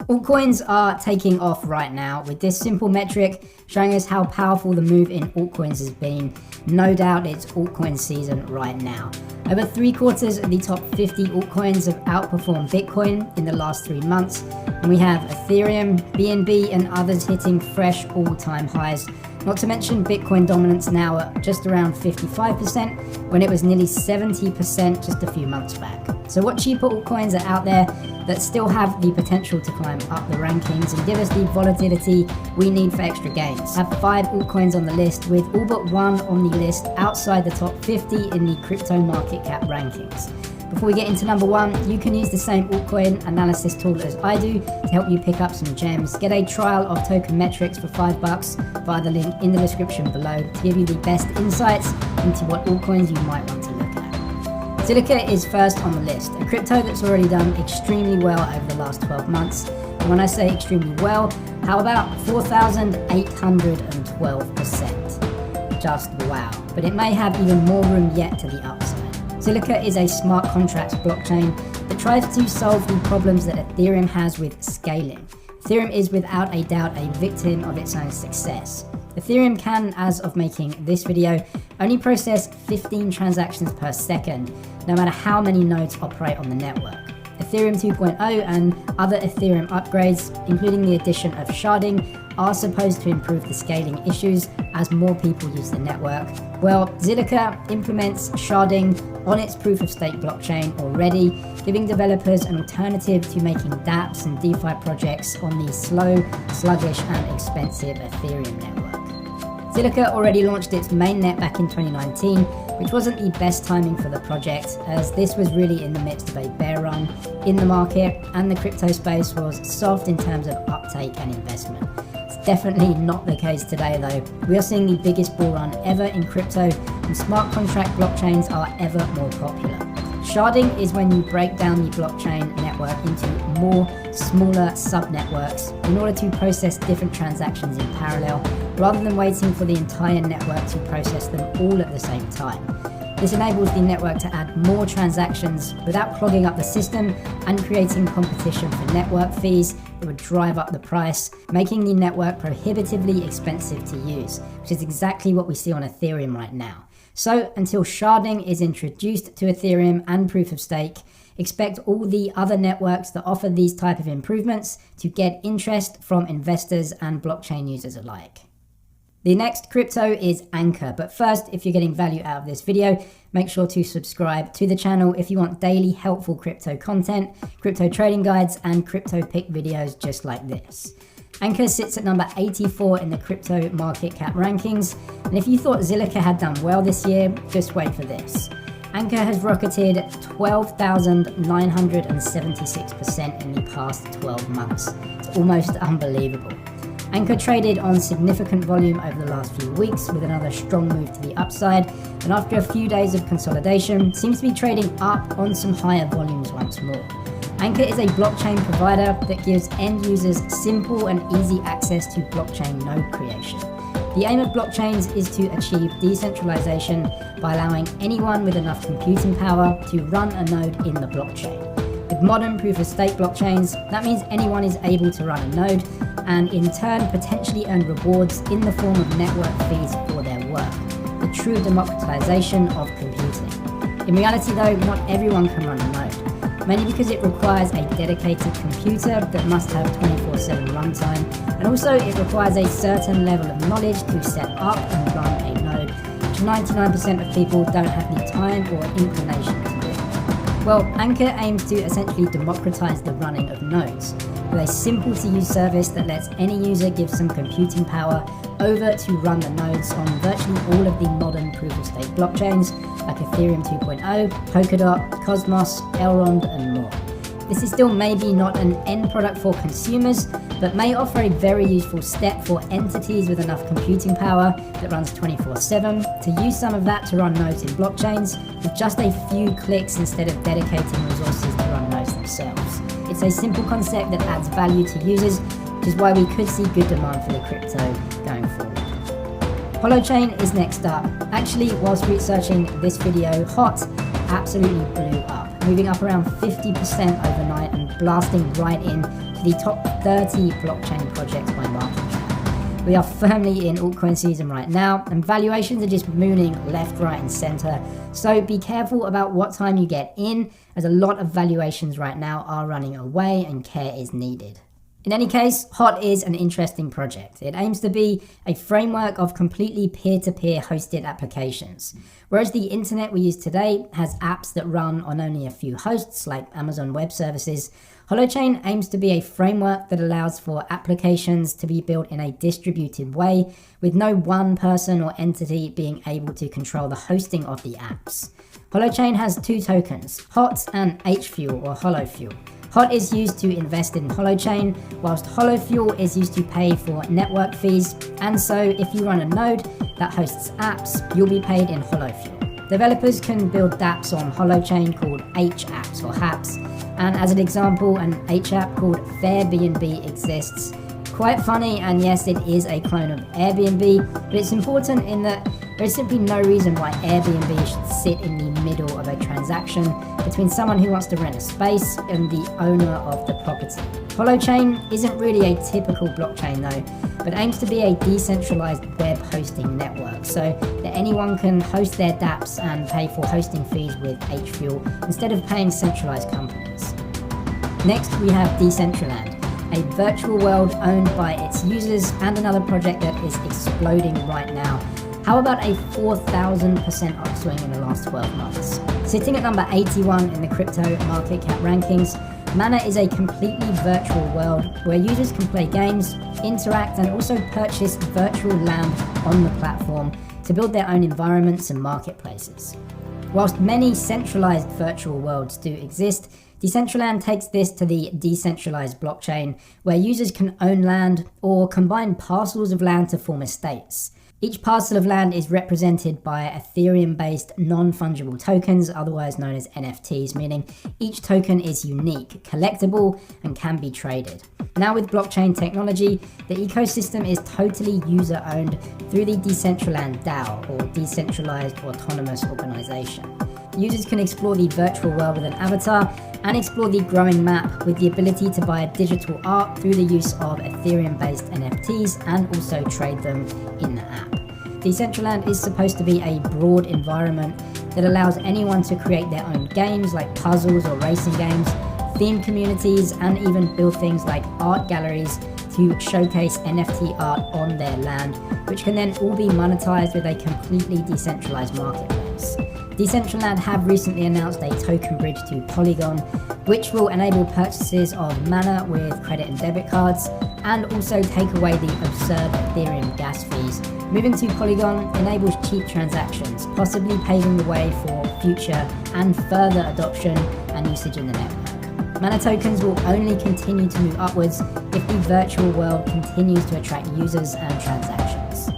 Altcoins are taking off right now, with this simple metric showing us how powerful the move in altcoins has been. No doubt it's altcoin season right now. Over 3/4 of the top 50 altcoins have outperformed Bitcoin in the last 3 months, and we have Ethereum, BNB and others hitting fresh all-time highs. Not to mention Bitcoin dominance now at just around 55% when it was nearly 70% just a few months back. So what cheaper altcoins are out there that still have the potential to climb up the rankings and give us the volatility we need for extra gains? I have 5 altcoins on the list, with all but one on the list outside the top 50 in the crypto market cap rankings. Before we get into number 1, you can use the same altcoin analysis tool as I do to help you pick up some gems. Get a trial of Token Metrics for $5 via the link in the description below to give you the best insights into what altcoins you might want to look at. Silica is first on the list, a crypto that's already done extremely well over the last 12 months. And when I say extremely well, how about 4,812%? Just wow. But it may have even more room yet to the upside. Silica is a smart contracts blockchain that tries to solve the problems that Ethereum has with scaling. Ethereum is without a doubt a victim of its own success. Ethereum can, as of making this video, only process 15 transactions per second, no matter how many nodes operate on the network. Ethereum 2.0 and other Ethereum upgrades, including the addition of sharding, are supposed to improve the scaling issues as more people use the network. Well, Silica implements sharding on its proof-of-stake blockchain already, giving developers an alternative to making dApps and DeFi projects on the slow, sluggish and expensive Ethereum network. Silica already launched its mainnet back in 2019, which wasn't the best timing for the project, as this was really in the midst of a bear run in the market and the crypto space was soft in terms of uptake and investment. It's definitely not the case today though. We are seeing the biggest bull run ever in crypto, and smart contract blockchains are ever more popular. Sharding is when you break down the blockchain network into more smaller sub-networks in order to process different transactions in parallel, rather than waiting for the entire network to process them all at the same time. This enables the network to add more transactions without clogging up the system and creating competition for network fees that would drive up the price, making the network prohibitively expensive to use, which is exactly what we see on Ethereum right now. So until sharding is introduced to Ethereum and proof of stake, expect all the other networks that offer these type of improvements to get interest from investors and blockchain users alike. The next crypto is Anker, but first, if you're getting value out of this video, make sure to subscribe to the channel if you want daily helpful crypto content, crypto trading guides, and crypto pick videos just like this. Anker sits at number 84 in the crypto market cap rankings, and if you thought Silica had done well this year, just wait for this. Anker has rocketed 12,976% in the past 12 months. It's almost unbelievable. Anker traded on significant volume over the last few weeks with another strong move to the upside, and after a few days of consolidation, seems to be trading up on some higher volumes once more. Anker is a blockchain provider that gives end users simple and easy access to blockchain node creation. The aim of blockchains is to achieve decentralization by allowing anyone with enough computing power to run a node in the blockchain. With modern proof-of-stake blockchains, that means anyone is able to run a node and in turn potentially earn rewards in the form of network fees for their work, the true democratization of computing. In reality though, not everyone can run a node, mainly because it requires a dedicated computer that must have 24/7 runtime, and also it requires a certain level of knowledge to set up and run a node, which 99% of people don't have the time or inclination to do. Well, Anker aims to essentially democratize the running of nodes with a simple to use service that lets any user give some computing power over to run the nodes on virtually all of the modern proof-of-stake blockchains like Ethereum 2.0, Polkadot, Cosmos, Elrond, and more. This is still maybe not an end product for consumers, but may offer a very useful step for entities with enough computing power that runs 24/7 to use some of that to run nodes in blockchains with just a few clicks instead of dedicating resources to run nodes themselves. It's a simple concept that adds value to users, which is why we could see good demand for the crypto going forward. Holochain is next up. Actually, whilst researching this video, HOT absolutely blew up, moving up around 50% overnight and blasting right in to the top 30 blockchain projects by market cap. We are firmly in altcoin season right now, and valuations are just mooning left, right, and center. So be careful about what time you get in, as a lot of valuations right now are running away and care is needed. In any case, HOT is an interesting project. It aims to be a framework of completely peer-to-peer hosted applications. Whereas the internet we use today has apps that run on only a few hosts, like Amazon Web Services, Holochain aims to be a framework that allows for applications to be built in a distributed way, with no one person or entity being able to control the hosting of the apps. Holochain has two tokens, HOT and HFuel or HoloFuel. HOT is used to invest in Holochain, whilst HoloFuel is used to pay for network fees, and so if you run a node that hosts apps, you'll be paid in HoloFuel. Developers can build dApps on Holochain called H-apps or HAPs, and as an example, an H-app called Fairbnb exists. Quite funny, and yes, it is a clone of Airbnb, but it's important in that there is simply no reason why Airbnb should sit in the middle of a transaction between someone who wants to rent a space and the owner of the property. Holochain isn't really a typical blockchain though, but aims to be a decentralized web hosting network so that anyone can host their dApps and pay for hosting fees with HFuel instead of paying centralized companies. Next, we have Decentraland, a virtual world owned by its users and another project that is exploding right now. How about a 4,000% upswing in the last 12 months? Sitting at number 81 in the crypto market cap rankings, Mana is a completely virtual world where users can play games, interact, and also purchase virtual land on the platform to build their own environments and marketplaces. Whilst many centralized virtual worlds do exist, Decentraland takes this to the decentralized blockchain, where users can own land or combine parcels of land to form estates. Each parcel of land is represented by Ethereum-based non-fungible tokens, otherwise known as NFTs, meaning each token is unique, collectible, and can be traded. Now with blockchain technology, the ecosystem is totally user-owned through the Decentraland DAO, or Decentralized Autonomous Organization. Users can explore the virtual world with an avatar and explore the growing map with the ability to buy digital art through the use of Ethereum-based NFTs and also trade them in the app. Decentraland is supposed to be a broad environment that allows anyone to create their own games like puzzles or racing games, themed communities, and even build things like art galleries to showcase NFT art on their land, which can then all be monetized with a completely decentralized marketplace. Decentraland have recently announced a token bridge to Polygon, which will enable purchases of Mana with credit and debit cards, and also take away the absurd Ethereum gas fees. Moving to Polygon enables cheap transactions, possibly paving the way for future and further adoption and usage in the network. Mana tokens will only continue to move upwards if the virtual world continues to attract users and transactions.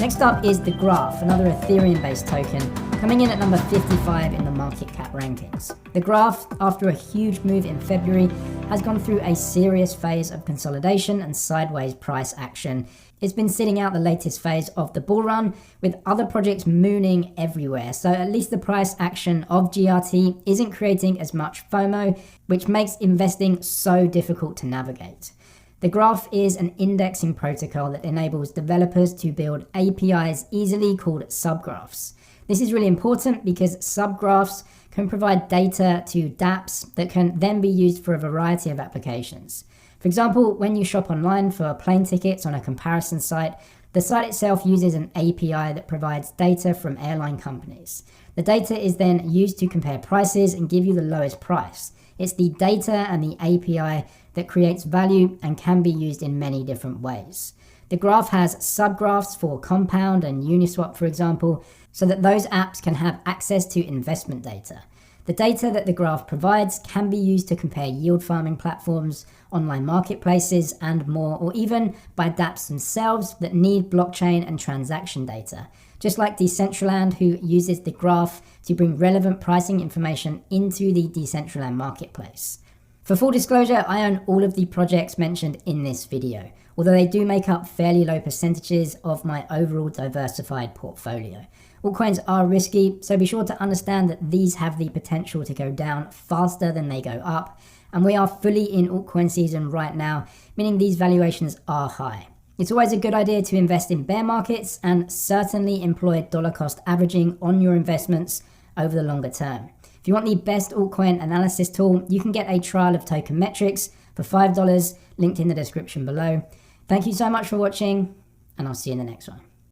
Next up is the Graph, another Ethereum-based token, coming in at number 55 in the market cap rankings. The Graph, after a huge move in February, has gone through a serious phase of consolidation and sideways price action. It's been sitting out the latest phase of the bull run, with other projects mooning everywhere, so at least the price action of GRT isn't creating as much FOMO, which makes investing so difficult to navigate. The Graph is an indexing protocol that enables developers to build APIs easily called subgraphs. This is really important because subgraphs can provide data to dApps that can then be used for a variety of applications. For example, when you shop online for plane tickets on a comparison site, the site itself uses an API that provides data from airline companies. The data is then used to compare prices and give you the lowest price. It's the data and the API that creates value and can be used in many different ways. The Graph has subgraphs for Compound and Uniswap, for example, so that those apps can have access to investment data. The data that the Graph provides can be used to compare yield farming platforms, online marketplaces, and more, or even by dApps themselves that need blockchain and transaction data, just like Decentraland, who uses the Graph to bring relevant pricing information into the Decentraland marketplace. For full disclosure, I own all of the projects mentioned in this video, although they do make up fairly low percentages of my overall diversified portfolio. Altcoins are risky, so be sure to understand that these have the potential to go down faster than they go up, and we are fully in altcoin season right now, meaning these valuations are high. It's always a good idea to invest in bear markets and certainly employ dollar cost averaging on your investments over the longer term. If you want the best altcoin analysis tool, you can get a trial of Token Metrics for $5, linked in the description below. Thank you so much for watching, and I'll see you in the next one.